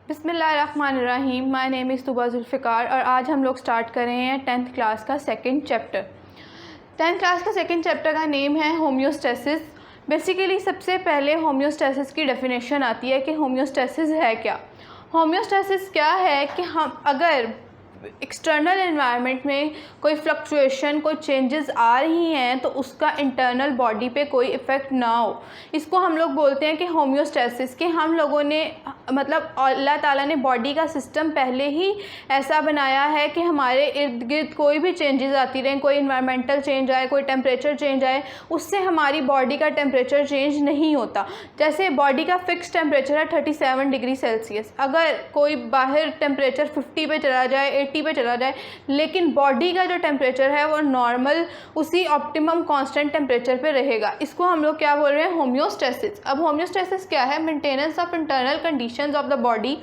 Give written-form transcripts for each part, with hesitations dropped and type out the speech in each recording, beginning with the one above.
बिस्मिल्लाहिर्रहमानिर्रहीम। My name is तुबा Zulfikar और आज हम लोग स्टार्ट कर रहे हैं 10th क्लास का सेकंड चैप्टर। 10th क्लास का सेकंड चैप्टर का नेम है होम्योस्टेसिस। बेसिकली सबसे पहले होम्योस्टेसिस की डेफिनेशन आती है कि होम्योस्टेसिस है क्या। होम्योस्टेसिस क्या है कि हम अगर एक्सटर्नल एनवायरनमेंट में कोई फ्लक्चुएशन, कोई चेंजेस आ रही हैं तो उसका इंटरनल बॉडी पे कोई इफ़ेक्ट ना हो, इसको हम लोग बोलते हैं कि होम्योस्टेसिस। कि हम लोगों ने मतलब अल्लाह ताला ने बॉडी का सिस्टम पहले ही ऐसा बनाया है कि हमारे इर्द गिर्द कोई भी चेंजेस आती रहें, कोई इन्वायरमेंटल चेंज आए, कोई टेम्परेचर चेंज आए, उससे हमारी बॉडी का टेम्परेचर चेंज नहीं होता। जैसे बॉडी का फिक्स टेम्परेचर है 37 डिग्री सेल्सियस। अगर कोई बाहर टेम्परेचर 50 पे चला जाए, 80 पे चला जाए, लेकिन बॉडी का जो टेम्परेचर है वो नॉर्मल उसी ऑप्टिमम कांस्टेंट टेम्परेचर पे रहेगा। इसको हम लोग क्या बोल रहे हैं? होम्योस्टेसिस। अब होम्योस्टेसिस क्या है? Maintenance of internal conditions of the body.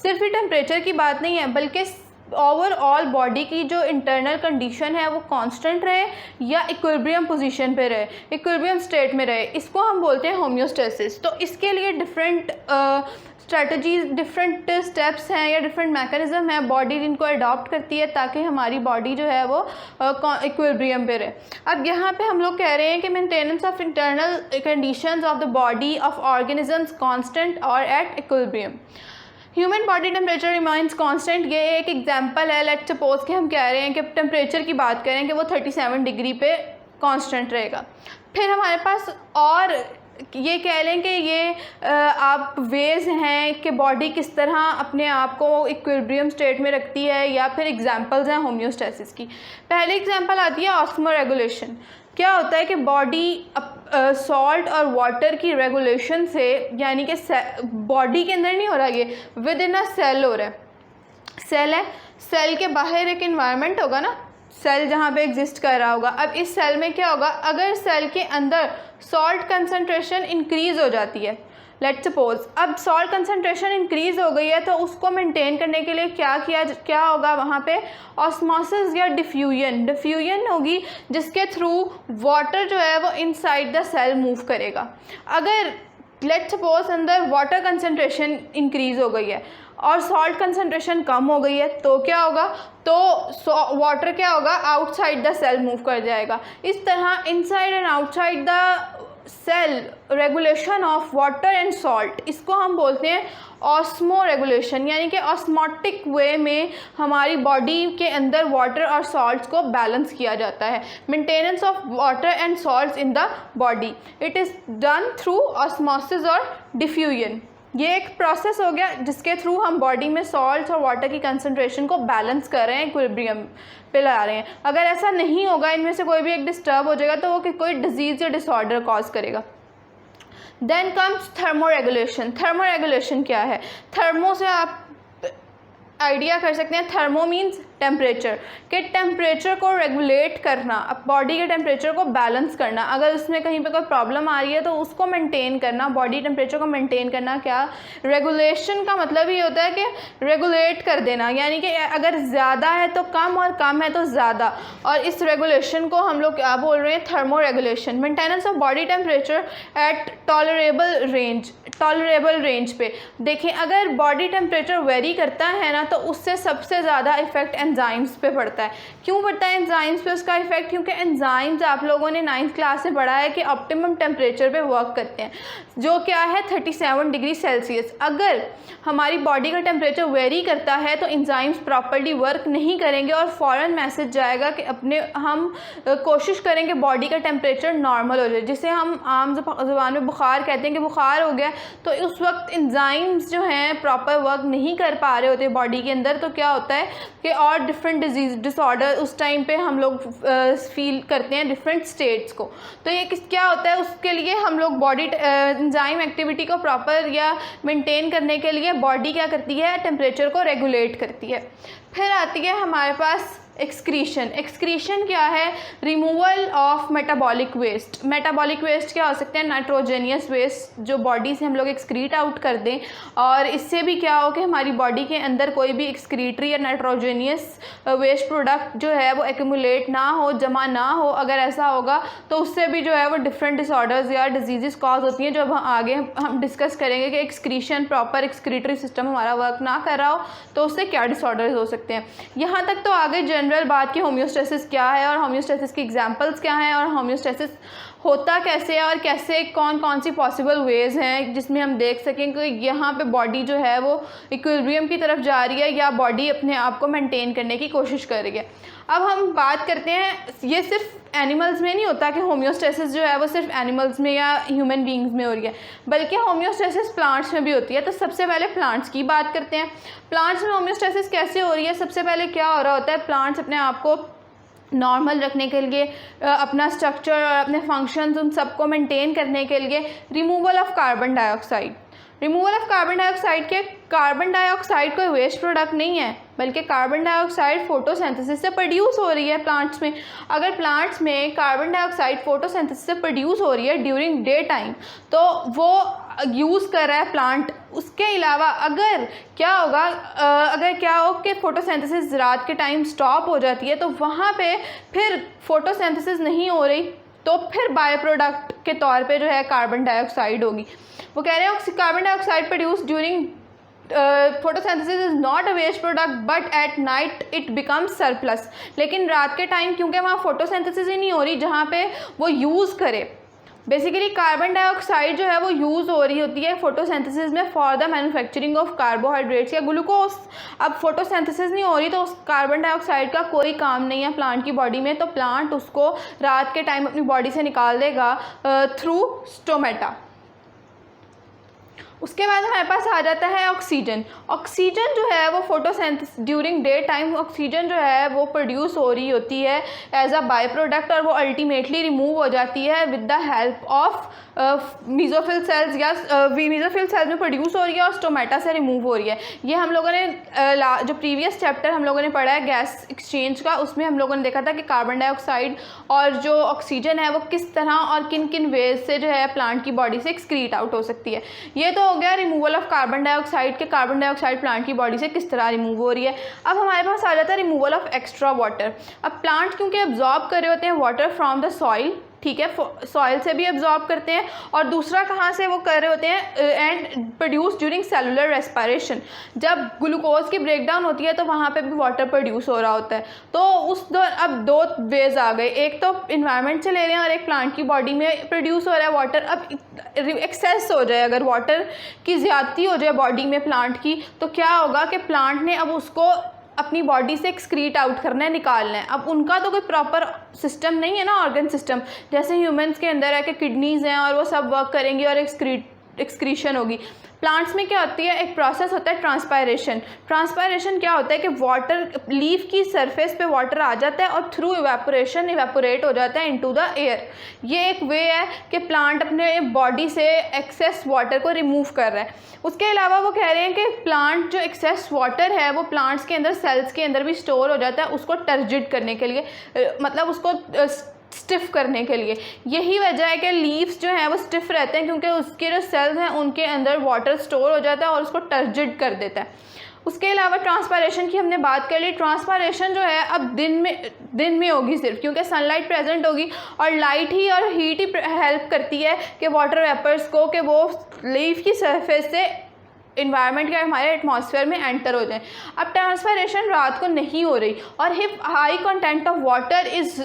सिर्फ ही टेम्परेचर की बात नहीं है, बल्कि ओवरऑल बॉडी की जो इंटरनल कंडीशन है वो कांस्टेंट रहे या इक्विलिब्रियम पोजीशन पे रहे, इक्विलिब्रियम स्टेट में रहे, इसको हम बोलते हैं होम्योस्टेसिस। तो इसके लिए डिफरेंट स्ट्रेटजीज, डिफरेंट स्टेप्स हैं या डिफरेंट मैकेनिज्म है बॉडी जिनको अडॉप्ट करती है ताकि हमारी बॉडी जो है वो इक्विलिब्रियम पे रहे। अब यहाँ पे हम लोग कह रहे हैं कि maintenance of internal conditions of the body of organisms constant और at equilibrium. Human body temperature remains constant. ये एक एग्जांपल है। लेट्स सपोज कि हम कह रहे हैं कि टेम्परेचर की बात करें कि वो 37 डिग्री पे कांस्टेंट रहेगा। फिर हमारे पास और ये कह लें कि ये आप वेज हैं कि बॉडी किस तरह अपने आप को इक्विलिब्रियम स्टेट में रखती है, या फिर एग्जांपल्स हैं होम्योस्टेसिस की। पहली एग्जांपल आती है ऑस्मोरेगुलेशन। क्या होता है कि बॉडी सॉल्ट और वाटर की रेगुलेशन से, यानी कि बॉडी के अंदर नहीं हो रहा, ये विद इन अ सेल हो रहा है। सेल है, सेल के बाहर एक इन्वायरमेंट होगा ना, सेल जहाँ पे एग्जिस्ट कर रहा होगा। अब इस सेल में क्या होगा? अगर सेल के अंदर सॉल्ट कंसनट्रेशन इंक्रीज़ हो जाती है, लेट्स सपोज अब सॉल्ट कंसनट्रेशन इंक्रीज़ हो गई है, तो उसको मेंटेन करने के लिए क्या होगा वहाँ पे? ऑस्मोसिस या डिफ्यूजन होगी, जिसके थ्रू वाटर जो है वो इनसाइड द सेल मूव करेगा। अगर लेट्स सपोज अंदर वाटर कंसनट्रेशन इंक्रीज़ हो गई है और सॉल्ट कंसनट्रेशन कम हो गई है, तो क्या होगा? तो वाटर क्या होगा? आउटसाइड द सेल मूव कर जाएगा। इस तरह inside and outside the cell regulation of water and salt, इसको हम बोलते हैं ऑस्मो रेगुलेशन। यानी कि ऑस्मोटिक वे में हमारी बॉडी के अंदर वाटर और सॉल्ट्स को बैलेंस किया जाता है। Maintenance of water and salts in the body, it is done through osmosis और डिफ्यूजन। ये एक प्रोसेस हो गया जिसके थ्रू हम बॉडी में सॉल्ट और वाटर की कंसनट्रेशन को बैलेंस कर रहे हैं, इक्विलिब्रियम पे ला रहे हैं। अगर ऐसा नहीं होगा, इनमें से कोई भी एक डिस्टर्ब हो जाएगा, तो वो कोई डिजीज़ या डिसऑर्डर कॉज करेगा। Then comes thermoregulation. थर्मोरेगुलेशन क्या है? थर्मो से आप आइडिया कर सकते हैं, थर्मो मीन्स टेम्परेचर, कि टेम्परेचर को रेगुलेट करना, अब बॉडी के टेम्परेचर को बैलेंस करना। अगर उसमें कहीं पे कोई प्रॉब्लम आ रही है तो उसको मेंटेन करना, बॉडी टेम्परेचर को मेंटेन करना। क्या रेगुलेशन का मतलब ही होता है कि रेगुलेट कर देना, यानी कि अगर ज़्यादा है तो कम और कम है तो ज़्यादा। और इस रेगुलेशन को हम लोग क्या बोल रहे हैं? Thermo regulation. Maintenance of body temperature at tolerable range पे। देखें, अगर बॉडी टेम्परेचर वेरी करता है ना, तो उससे सबसे ज़्यादा इफेक्ट एंजाइम्स पे पड़ता है। क्यों पड़ता है एंजाइम्स पे उसका इफेक्ट? क्योंकि एंजाइम्स आप लोगों ने 9th क्लास से पढ़ा है कि ऑप्टिमम टेम्परेचर पे वर्क करते हैं, जो क्या है 37 डिग्री सेल्सियस। अगर हमारी बॉडी का टेम्परेचर वेरी करता है तो एंजाइम्स प्रॉपर्ली वर्क नहीं करेंगे और फ़ौरन मैसेज जाएगा कि हम कोशिश करेंगे बॉडी का टेम्परेचर नॉर्मल हो जाए, जिसे हम आम ज़ुबान में बुखार कहते हैं कि बुखार हो गया। तो उस वक्त एंजाइम्स जो हैं प्रॉपर वर्क नहीं कर पा रहे होते बॉडी के अंदर, तो क्या होता है कि और डिफरेंट डिसऑर्डर उस टाइम पे हम लोग फील करते हैं, डिफरेंट स्टेट्स को। तो ये क्या होता है? उसके लिए हम लोग बॉडी एंजाइम एक्टिविटी को प्रॉपर या मेंटेन करने के लिए बॉडी क्या करती है? टेम्परेचर को रेगुलेट करती है। फिर आती है हमारे पास एक्सक्रीशन क्या है? Removal of metabolic waste. Metabolic waste क्या हो सकते हैं? नाइट्रोजेनियस वेस्ट जो बॉडी से हम लोग एक्सक्रीट आउट कर दें, और इससे भी क्या हो कि हमारी बॉडी के अंदर कोई भी एक्सक्रीटरी या नाइट्रोजेनियस वेस्ट प्रोडक्ट जो है वो एक्यूमुलेट ना हो, जमा ना हो। अगर ऐसा होगा तो उससे भी जो है वो डिफरेंट डिसऑर्डर्स या डिजीज़ कॉज होती हैं, जो अब आगे हम डिस्कस करेंगे कि एक्सक्रीशन, प्रॉपर एक्सक्रीटरी सिस्टम हमारा वर्क ना कर रहा हो तो उससे क्या डिसऑर्डर्स हो सकते हैं। यहाँ तक तो आगे जनरल बात की होम्योस्टेसिस क्या है और होम्योस्टेसिस की एग्जांपल्स क्या हैं और होम्योस्टेसिस होता कैसे है और कैसे कौन कौन सी पॉसिबल वेज़ हैं जिसमें हम देख सकें कि यहाँ पे बॉडी जो है वो इक्विलिब्रियम की तरफ जा रही है या बॉडी अपने आप को मेंटेन करने की कोशिश कर रही है। अब हम बात करते हैं, ये सिर्फ एनिमल्स में नहीं होता कि होम्योस्टेसिस जो है वो सिर्फ एनिमल्स में या ह्यूमन बींग्स में हो रही है, बल्कि होम्योस्टेसिस प्लांट्स में भी होती है। तो सबसे पहले प्लांट्स की बात करते हैं। प्लांट्स में होम्योस्टेसिस कैसे हो रही है? सबसे पहले क्या हो रहा होता है, प्लांट्स अपने आप को नॉर्मल रखने के लिए, अपना स्ट्रक्चर और अपने फंक्शंस उन सबको मेंटेन करने के लिए removal of carbon dioxide. Removal of carbon dioxide के, कार्बन डाइऑक्साइड कोई वेस्ट प्रोडक्ट नहीं है, बल्कि कार्बन डाइऑक्साइड फोटोसिंथेसिस से प्रोड्यूस हो रही है प्लांट्स में। अगर प्लांट्स में कार्बन डाइऑक्साइड फोटोसिंथेसिस से प्रोड्यूस हो रही है ड्यूरिंग डे टाइम तो वो यूज़ कर रहा है प्लांट। उसके अलावा अगर क्या होगा, अगर क्या हो कि फोटोसिंथेसिस रात के टाइम स्टॉप हो जाती है तो वहाँ पे फिर फोटोसिंथेसिस नहीं हो रही तो फिर बाय प्रोडक्ट के तौर पे जो है कार्बन डाइऑक्साइड होगी। वो कह रहे हैं carbon dioxide produce during photosynthesis is not a waste product but at night it becomes surplus. लेकिन रात के टाइम क्योंकि वहाँ फोटोसिंथेसिस ही नहीं हो रही जहाँ पे वो यूज़ करे, बेसिकली कार्बन डाइऑक्साइड जो है वो यूज़ हो रही होती है फोटोसिंथेसिस में for the manufacturing of carbohydrates या ग्लूकोज। अब फोटोसिंथेसिस नहीं हो रही तो उस कार्बन डाइऑक्साइड का कोई काम नहीं है प्लांट की बॉडी में, तो प्लांट उसको रात के टाइम अपनी बॉडी से निकाल देगा थ्रू स्टोमेटा। उसके बाद हमारे पास आ जाता है ऑक्सीजन। ऑक्सीजन जो है वो photosynthesis during day time oxygen जो है वो प्रोड्यूस हो रही होती है एज अ बाय प्रोडक्ट, और वो अल्टीमेटली रिमूव हो जाती है with the help of mesophyll cells, या मीजोफिल सेल्स में प्रोड्यूस हो रही है और स्टोमेटा से रिमूव हो रही है। ये हम लोगों ने जो प्रीवियस चैप्टर हम लोगों ने पढ़ा है गैस एक्सचेंज का, उसमें हम लोगों ने देखा था कि कार्बन डाइऑक्साइड और जो ऑक्सीजन है वो किस तरह और किन किन वेज से जो है प्लांट की बॉडी से एक्सक्रीट आउट हो सकती है। ये तो हो गया रिमूवल ऑफ कार्बन डाइऑक्साइड के, कार्बन डाइऑक्साइड प्लांट की बॉडी से किस तरह रिमूव हो रही है। अब हमारे पास आ जाता है रिमूवल ऑफ एक्स्ट्रा वाटर। अब प्लांट क्योंकि एब्जॉर्ब कर रहे होते हैं वाटर फ्रॉम द सॉइल, ठीक है, सॉइल से भी एब्जॉर्ब करते हैं, और दूसरा कहाँ से वो कर रहे होते हैं, and produce during cellular respiration. जब ग्लूकोज की ब्रेकडाउन होती है तो वहाँ पे भी वाटर प्रोड्यूस हो रहा होता है। तो अब दो वेज आ गए, एक तो इन्वायरमेंट से ले रहे हैं और एक प्लांट की बॉडी में प्रोड्यूस हो रहा है वाटर। अब एक्सेस हो जाए, अगर वाटर की ज़्यादती हो जाए बॉडी में प्लांट की, तो क्या होगा कि प्लांट ने अब उसको अपनी बॉडी से एक्सक्रीट आउट करना है, निकालना है। अब उनका तो कोई प्रॉपर सिस्टम नहीं है ना, ऑर्गन सिस्टम, जैसे ह्यूमंस के अंदर है कि किडनीज़ हैं और वो सब वर्क करेंगी और एक्सक्रीशन होगी। प्लांट्स में क्या होती है, एक प्रोसेस होता है ट्रांसपायरेशन। ट्रांसपायरेशन क्या होता है कि वाटर, लीफ की सरफेस पे वाटर आ जाता है और थ्रू इवेपोरेशन इवेपोरेट हो जाता है इनटू द एयर। ये एक वे है कि प्लांट अपने बॉडी से एक्सेस वाटर को रिमूव कर रहा है। उसके अलावा वो कह रहे हैं कि प्लांट जो एक्सेस वाटर है वो प्लांट्स के अंदर, सेल्स के अंदर भी स्टोर हो जाता है, उसको टर्जिड करने के लिए, मतलब उसको स्टिफ करने के लिए। यही वजह है कि लीव्स जो हैं वो स्टिफ रहते हैं, क्योंकि उसके जो सेल्स हैं उनके अंदर वाटर स्टोर हो जाता है और उसको टर्जिड कर देता है। उसके अलावा ट्रांसपायरेशन की हमने बात कर ली। ट्रांसपायरेशन जो है अब दिन में होगी सिर्फ, क्योंकि सनलाइट प्रेजेंट होगी और लाइट ही और हीट ही हेल्प करती है कि वाटर वेपर्स को, कि वो लीफ की सरफेस से इन्वायरमेंट के हमारे एटमॉस्फेयर में एंटर हो जाए। अब ट्रांसपायरेशन रात को नहीं हो रही, और if high content of water is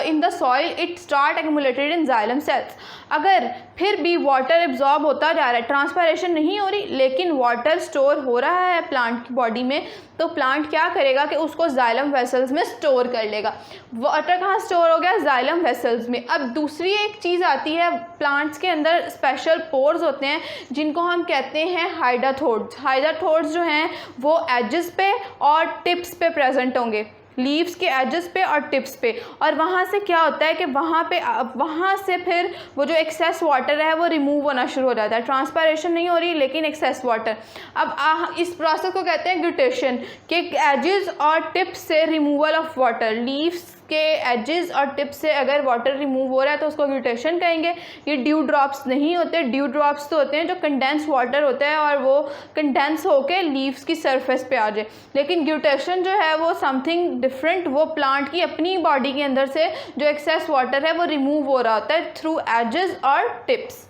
in the soil it start accumulated in xylem cells. अगर फिर भी वाटर एब्जॉर्ब होता जा रहा है, ट्रांसपायरेशन नहीं हो रही लेकिन वाटर स्टोर हो रहा है प्लांट की बॉडी में, तो प्लांट क्या करेगा कि उसको जाइलम वेसल्स में स्टोर कर लेगा। वाटर कहाँ स्टोर हो गया, जाइलम वेसल्स में। अब दूसरी एक चीज़ आती है, प्लांट्स के अंदर स्पेशल पोर्स होते हैं जिनको हम कहते हैं हाइडाथोड्स। हाइडाथोड्स जो हैं वो एजेस पे और टिप्स पे प्रेजेंट होंगे, लीव्स के एजेस पे और टिप्स पे, और वहाँ से क्या होता है कि वहाँ से फिर वो जो एक्सेस वाटर है वो रिमूव होना शुरू हो जाता है। ट्रांसपायरेशन नहीं हो रही लेकिन एक्सेस वाटर। अब इस प्रोसेस को कहते हैं ग्लूटेशन, कि एजेस और टिप्स से रिमूवल ऑफ वाटर, लीव्स के एजेस और टिप्स से अगर वाटर रिमूव हो रहा है तो उसको ग्लूटेशन कहेंगे। ये ड्यू ड्रॉप्स नहीं होते, ड्यू ड्रॉप्स तो होते हैं जो कंडेंस वाटर होता है और वो कंडेंस होके लीव्स की सरफेस पे आ जाए, लेकिन ग्लूटेशन जो है वो समथिंग डिफरेंट, वो प्लांट की अपनी बॉडी के अंदर से जो एक्सेस वाटर है वो रिमूव हो रहा होता है थ्रू एजेस और tips.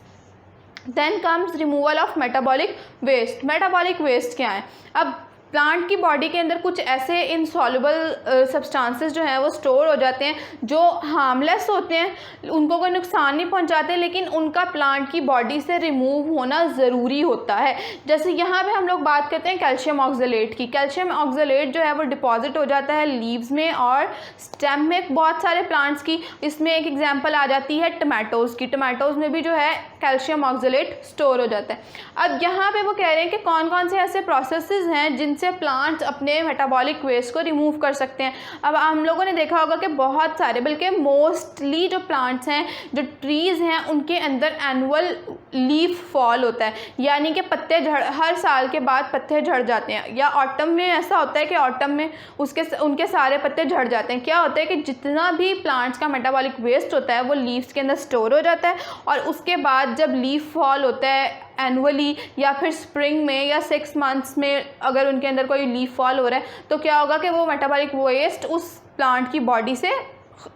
Then comes removal of metabolic waste. Metabolic waste क्या है? अब प्लांट की बॉडी के अंदर कुछ ऐसे इनसॉल्युबल सब्सटेंसेस जो हैं वो स्टोर हो जाते हैं जो हार्मलेस होते हैं, उनको कोई नुकसान नहीं पहुंचाते, लेकिन उनका प्लांट की बॉडी से रिमूव होना ज़रूरी होता है। जैसे यहाँ पे हम लोग बात करते हैं कैल्शियम ऑक्जेलेट की। कैल्शियम ऑक्जेलेट जो है वो डिपॉजिट हो जाता है लीव्स में और स्टेम में बहुत सारे प्लांट्स की। इसमें एक एग्जाम्पल आ जाती है टमाटोज़ की। टमाटोज़ में भी जो है कैल्शियम ऑक्जेलेट स्टोर हो जाता है। अब यहाँ पे वो कह रहे हैं कि कौन कौन से ऐसे प्रोसेसेस हैं जिनसे प्लांट्स अपने मेटाबॉलिक वेस्ट को रिमूव कर सकते हैं। अब हम लोगों ने देखा होगा कि बहुत सारे, बल्कि मोस्टली जो प्लांट्स हैं, जो ट्रीज़ हैं, उनके अंदर एनुअल लीफ फॉल होता है, यानी कि पत्ते हर साल के बाद पत्ते झड़ जाते हैं। या ऑटम में ऐसा होता है कि ऑटम में उनके सारे पत्ते झड़ जाते हैं। क्या होता है कि जितना भी प्लांट्स का मेटाबॉलिक वेस्ट होता है वो लीव्स के अंदर स्टोर हो जाता है, और उसके बाद जब लीफ फॉल होता है एनुअली या फिर स्प्रिंग में या 6 मंथ्स में अगर उनके अंदर कोई लीफ फॉल हो रहा है तो क्या होगा कि वो मेटाबॉलिक वेस्ट उस प्लांट की बॉडी से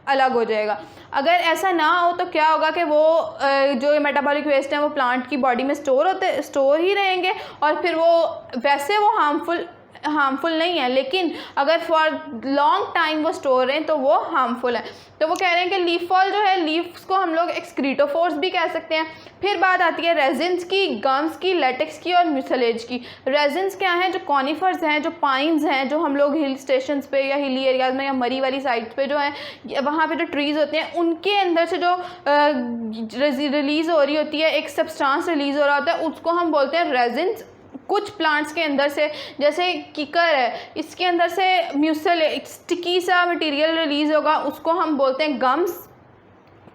अलग हो जाएगा। अगर ऐसा ना हो तो क्या होगा कि वो जो मेटाबॉलिक वेस्ट है वो प्लांट की बॉडी में स्टोर ही रहेंगे, और फिर वो वैसे वो हार्मफुल नहीं है, लेकिन अगर फॉर लॉन्ग टाइम वो स्टोर हैं तो वो हार्मफुल है। तो वो कह रहे हैं कि लीफ फॉल जो है, लीव्स को हम लोग एक्सक्रीटोफोर्स भी कह सकते हैं। फिर बात आती है रेजिन्स की, गम्स की, लेटेक्स की और म्यूसिलेज की। रेजिन्स क्या हैं? जो कॉनिफर्स हैं, जो पाइन्स हैं, जो हम लोग हिल स्टेशंस पे या हिली एरियाज़ में या मरी वाली साइड्स पे जो है वहाँ पे जो ट्रीज़ होते हैं उनके अंदर से जो रिलीज़ हो रही होती है, एक सब्सटेंस रिलीज़ हो रहा होता है, उसको हम बोलते हैं रेजिन्स। कुछ प्लांट्स के अंदर से, जैसे किकर है, इसके अंदर से स्टिकी सा मटेरियल रिलीज़ होगा, उसको हम बोलते हैं गम्स।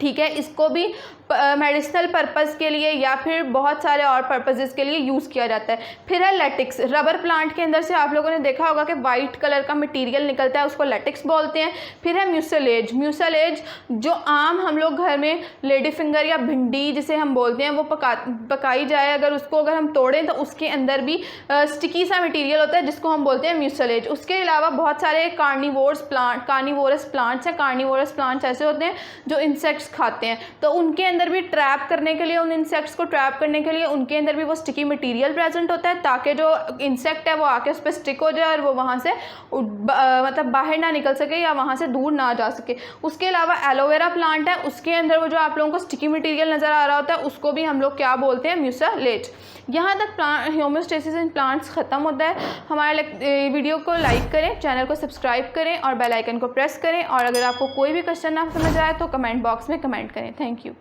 ठीक है, इसको भी मेडिसिनल पर्पज़ के लिए या फिर बहुत सारे और पर्पसेस के लिए यूज़ किया जाता है। फिर है लेटेक्स। रबर प्लांट के अंदर से आप लोगों ने देखा होगा कि वाइट कलर का मटेरियल निकलता है, उसको लेटेक्स बोलते हैं। फिर है म्यूसिलेज। म्यूसिलेज जो आम हम लोग घर में लेडी फिंगर या भिंडी जिसे हम बोलते हैं वो पकाई जाए, अगर हम तोड़ें तो उसके अंदर भी स्टिकी सा मटीरियल होता है जिसको हम बोलते हैं म्यूसिलेज। उसके अलावा बहुत सारे कार्निवोरस प्लांट्स हैं। कार्निवोरस प्लांट्स ऐसे होते हैं जो इंसेक्ट्स खाते हैं, तो उनके अंदर भी ट्रैप करने के लिए, उन इंसेक्ट्स को ट्रैप करने के लिए उनके अंदर भी वो स्टिकी मटेरियल प्रेजेंट होता है, ताकि जो इंसेक्ट है वो आके उस पर स्टिक हो जाए और वो वहाँ से मतलब बाहर ना निकल सके या वहाँ से दूर ना जा सके। उसके अलावा एलोवेरा प्लांट है, उसके अंदर वो जो आप लोगों को स्टिकी मटेरियल नज़र आ रहा होता है उसको भी हम लोग क्या बोलते हैं? म्यूसिलेज। यहाँ तक होम्योस्टेसिस इन प्लांट्स ख़त्म होता है। हमारे वीडियो को लाइक करें, चैनल को सब्सक्राइब करें और बेल आइकन को प्रेस करें, और अगर आपको कोई भी क्वेश्चन ना समझ आए तो कमेंट बॉक्स में कमेंट करें। Thank you.